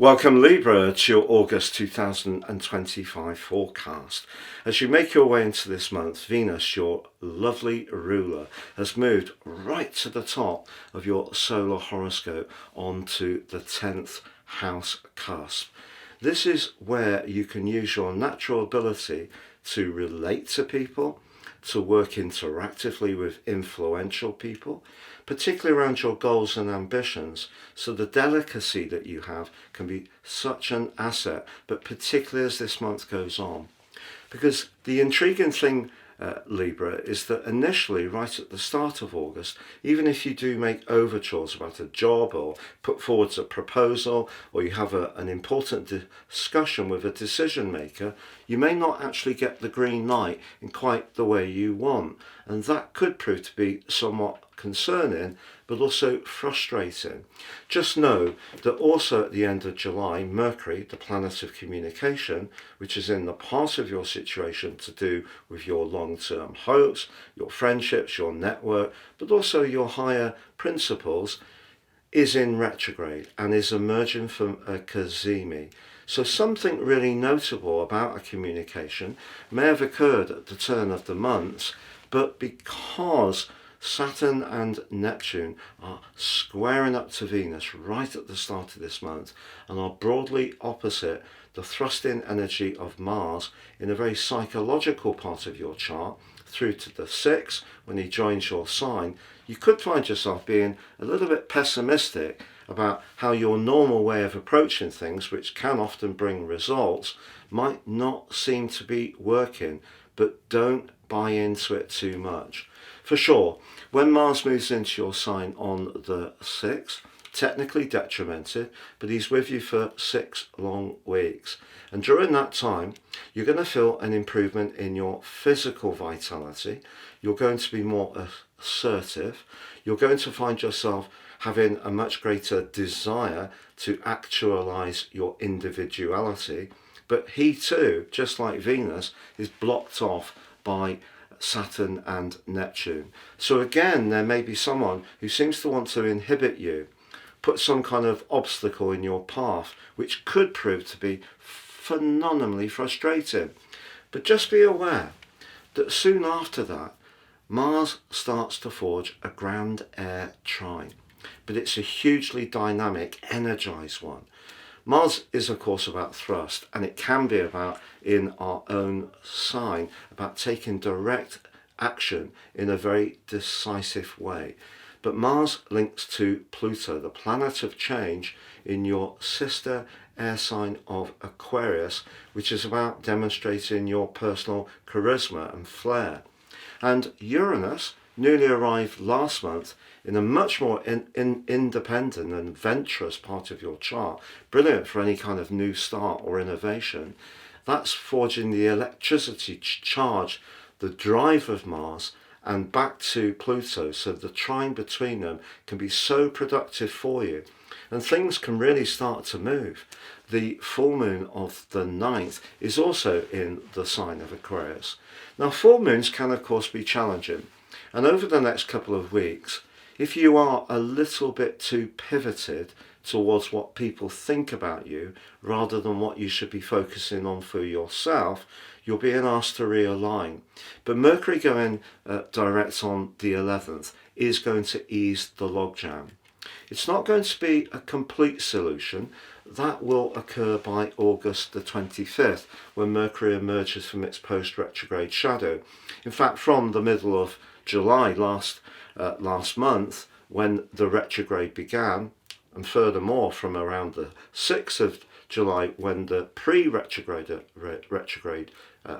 Welcome Libra to your August 2025 forecast. As you make your way into this month, Venus, your lovely ruler, has moved right to the top of your solar horoscope onto the 10th house cusp. This is where you can use your natural ability to relate to people, to work interactively with influential people, particularly around your goals and ambitions. So the delicacy that you have can be such an asset, but particularly as this month goes on. Because the intriguing thing, Libra, is that initially, right at the start of August, even if you do make overtures about a job or put forward a proposal, or you have an important discussion with a decision maker, you may not actually get the green light in quite the way you want. And that could prove to be somewhat concerning, but also frustrating. Just know that also at the end of July, Mercury, the planet of communication, which is in the part of your situation to do with your long-term hopes, your friendships, your network, but also your higher principles, is in retrograde and is emerging from a cazimi. So something really notable about a communication may have occurred at the turn of the month, but because Saturn and Neptune are squaring up to Venus right at the start of this month and are broadly opposite the thrusting energy of Mars in a very psychological part of your chart through to the 6th when he joins your sign, you could find yourself being a little bit pessimistic about how your normal way of approaching things, which can often bring results, might not seem to be working. But don't buy into it too much. For sure, when Mars moves into your sign on the 6th, technically detrimented, but he's with you for 6 long weeks. And during that time, you're going to feel an improvement in your physical vitality. You're going to be more assertive. You're going to find yourself having a much greater desire to actualize your individuality. But he too, just like Venus, is blocked off by Saturn and Neptune. So again, there may be someone who seems to want to inhibit you, put some kind of obstacle in your path, which could prove to be phenomenally frustrating. But just be aware that soon after that, Mars starts to forge a grand air trine. But it's a hugely dynamic, energized one. Mars is of course about thrust, and it can be about, in our own sign, about taking direct action in a very decisive way. But Mars links to Pluto, the planet of change, in your sister air sign of Aquarius, which is about demonstrating your personal charisma and flair. And Uranus, newly arrived last month, in a much more independent and venturous part of your chart, brilliant for any kind of new start or innovation. That's forging the electricity charge, the drive of Mars, and back to Pluto, so the trine between them can be so productive for you. And things can really start to move. The full moon of the 9th is also in the sign of Aquarius. Now, full moons can of course be challenging. And over the next couple of weeks, if you are a little bit too pivoted towards what people think about you rather than what you should be focusing on for yourself, you're being asked to realign. But Mercury going direct on the 11th is going to ease the logjam. It's not going to be a complete solution. That will occur by August the 25th, when Mercury emerges from its post-retrograde shadow. In fact, from the middle of July last month, when the retrograde began, and furthermore from around the 6th of July, when the pre-retrograde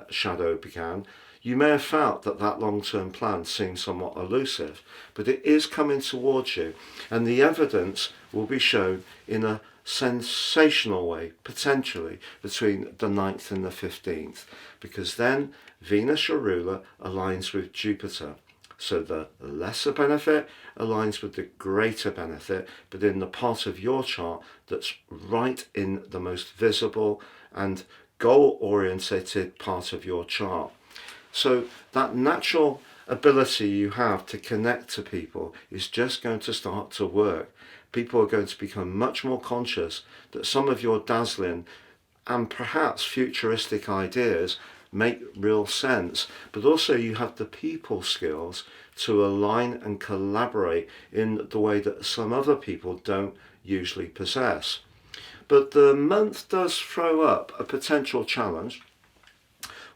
shadow began, you may have felt that long-term plan seemed somewhat elusive, but it is coming towards you, and the evidence will be shown in a sensational way, potentially, between the 9th and the 15th, because then Venus, your ruler, aligns with Jupiter. So the lesser benefit aligns with the greater benefit, but in the part of your chart that's right in the most visible and goal-orientated part of your chart. So that natural ability you have to connect to people is just going to start to work. People are going to become much more conscious that some of your dazzling and perhaps futuristic ideas make real sense, but also you have the people skills to align and collaborate in the way that some other people don't usually possess. But the month does throw up a potential challenge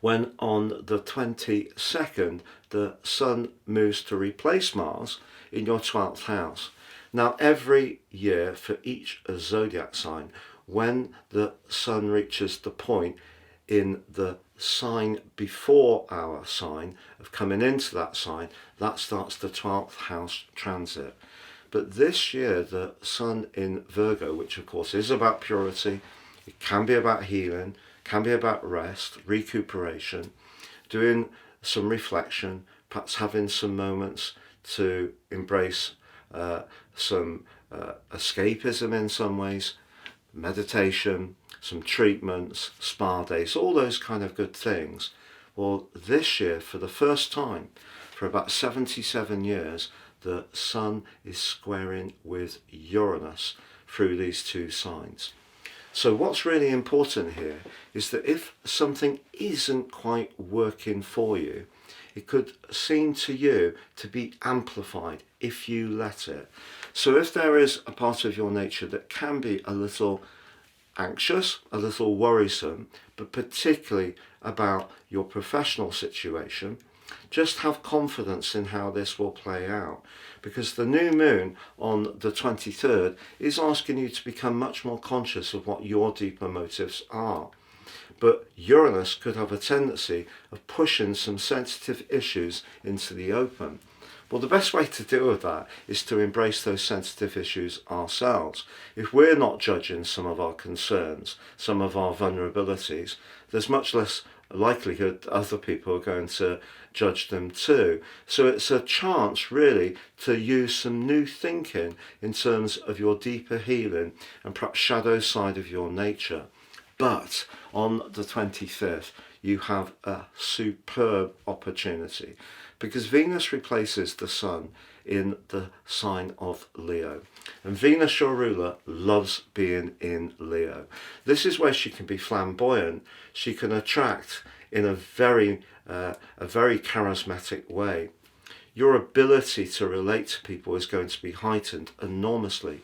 when on the 22nd the Sun moves to replace Mars in your 12th house. Now every year for each zodiac sign, when the Sun reaches the point in the sign before our sign of coming into that sign, that starts the 12th house transit. But this year the Sun in Virgo, which of course is about purity, it can be about healing, can be about rest, recuperation, doing some reflection, perhaps having some moments to embrace some escapism in some ways, meditation, some treatments, spa days, all those kind of good things. Well, this year, for the first time, for about 77 years, the Sun is squaring with Uranus through these two signs. So what's really important here is that if something isn't quite working for you, it could seem to you to be amplified if you let it. So if there is a part of your nature that can be a little anxious, a little worrisome, but particularly about your professional situation, just have confidence in how this will play out, because the new moon on the 23rd is asking you to become much more conscious of what your deeper motives are. But Uranus could have a tendency of pushing some sensitive issues into the open. Well, the best way to deal with that is to embrace those sensitive issues ourselves. If we're not judging some of our concerns, some of our vulnerabilities, there's much less likelihood that other people are going to judge them too. So it's a chance really to use some new thinking in terms of your deeper healing and perhaps shadow side of your nature. But on the 25th, you have a superb opportunity, because Venus replaces the Sun in the sign of Leo. And Venus, your ruler, loves being in Leo. This is where she can be flamboyant. She can attract in a very charismatic way. Your ability to relate to people is going to be heightened enormously.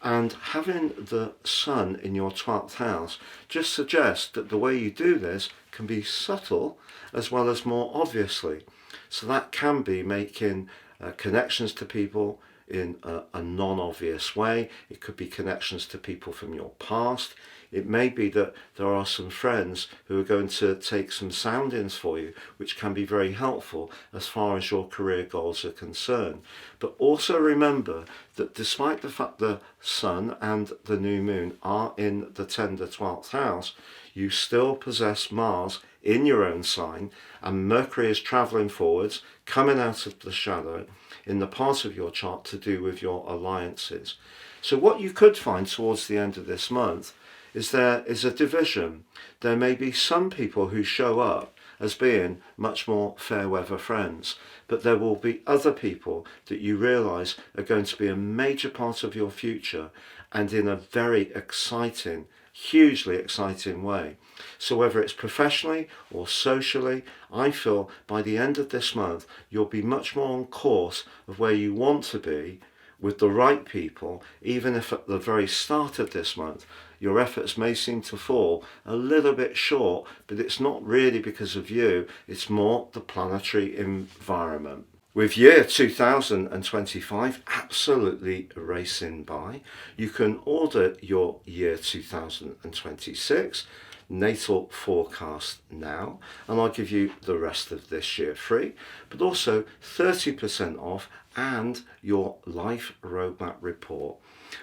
And having the Sun in your 12th house just suggests that the way you do this can be subtle as well as more obviously. So that can be making connections to people in a non-obvious way. It could be connections to people from your past. It may be that there are some friends who are going to take some soundings for you, which can be very helpful as far as your career goals are concerned. But also remember that despite the fact the Sun and the new moon are in the tender 12th house, you still possess Mars in your own sign, and Mercury is travelling forwards, coming out of the shadow in the part of your chart to do with your alliances. So what you could find towards the end of this month is there is a division. There may be some people who show up as being much more fair weather friends, but there will be other people that you realise are going to be a major part of your future, and in a very exciting, hugely exciting way. So whether it's professionally or socially, I feel by the end of this month you'll be much more on course of where you want to be with the right people, even if at the very start of this month your efforts may seem to fall a little bit short, but it's not really because of you, it's more the planetary environment. With year 2025 absolutely racing by, you can order your year 2026 natal forecast now, and I'll give you the rest of this year free, but also 30% off and your life roadmap report,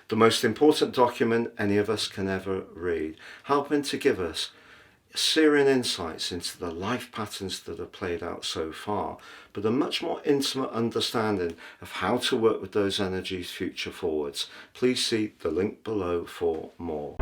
the most important document any of us can ever read, helping to give us searing insights into the life patterns that have played out so far, but a much more intimate understanding of how to work with those energies future forwards. Please see the link below for more.